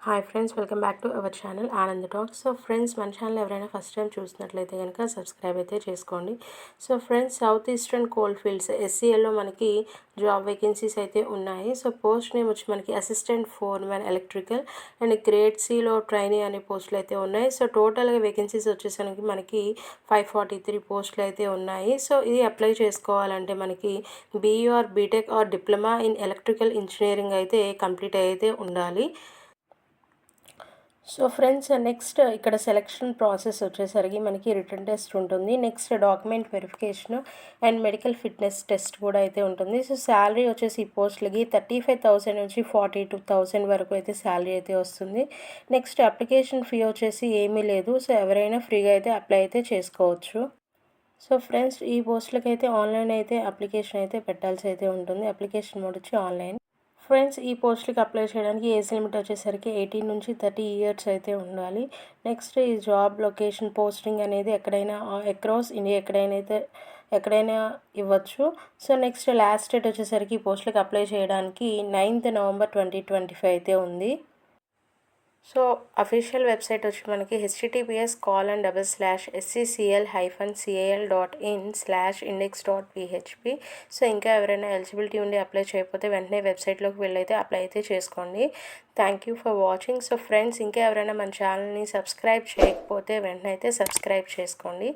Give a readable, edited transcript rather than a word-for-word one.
Hi friends, welcome back to our channel Anand talk. So friends, మన channel ఎవరైనా first time చూసినట్లయితే కనుక subscribe అయితే చేసుకోండి. So friends, south eastern coal fields ఎస్సీఎల్లో మనకి జాబ్ వేకెన్సీస్ అయితే ఉన్నాయి. సో పోస్ట్ నేమ్ వచ్చి మనకి assistant foreman electrical and grade సిలో ట్రైనీ అనే పోస్టులు అయితే ఉన్నాయి. సో టోటల్గా వేకెన్సీస్ వచ్చేసరికి మనకి 543 పోస్టులు అయితే ఉన్నాయి. సో ఇది అప్లై చేసుకోవాలంటే మనకి BE or BTech or diploma in electrical engineering అయితే కంప్లీట్ అయితే ఉండాలి. సో ఫ్రెండ్స్, నెక్స్ట్ ఇక్కడ సెలక్షన్ ప్రాసెస్ వచ్చేసరికి మనకి రిటర్న్ టెస్ట్ ఉంటుంది. Next document verification and medical fitness test కూడా అయితే ఉంటుంది. సో శాలరీ వచ్చేసి ఈ పోస్టులకి 35,000 నుంచి 42,000 వరకు అయితే శాలరీ అయితే వస్తుంది. నెక్స్ట్ అప్లికేషన్ ఫీ వచ్చేసి ఏమీ లేదు. సో ఎవరైనా ఫ్రీగా అయితే అప్లై అయితే చేసుకోవచ్చు. సో ఫ్రెండ్స్, ఈ పోస్టులకి అయితే ఆన్లైన్ అయితే అప్లికేషన్ అయితే పెట్టాల్సి అయితే ఉంటుంది. అప్లికేషన్ మోడ్ వచ్చి ఆన్లైన్. ఫ్రెండ్స్, ఈ పోస్ట్కి అప్లై చేయడానికి ఏజ్ లిమిట్ వచ్చేసరికి 18 నుంచి 30 ఇయర్స్ అయితే ఉండాలి. నెక్స్ట్ ఈ జాబ్ లొకేషన్ పోస్టింగ్ అనేది ఎక్కడైనా అక్రాస్ ఇండియా ఎక్కడైనా ఇవ్వచ్చు. సో నెక్స్ట్ లాస్ట్ డేట్ వచ్చేసరికి ఈ పోస్ట్కి అప్లై చేయడానికి 9th November 2025 అయితే ఉంది. సో అఫీషియల్ వెబ్సైట్ వచ్చి మనకి https://sccal-cal.in/index.php. సో ఇంకా ఎవరైనా ఎలిజిబిలిటీ ఉండి అప్లై చేయకపోతే వెంటనే వెబ్సైట్లోకి వెళ్ళైతే అప్లై అయితే చేసుకోండి. Thank you for watching. So friends, ఇంకా ఎవరైనా మన ఛానల్ని సబ్స్క్రైబ్ చేయకపోతే వెంటనే అయితే సబ్స్క్రైబ్ చేసుకోండి.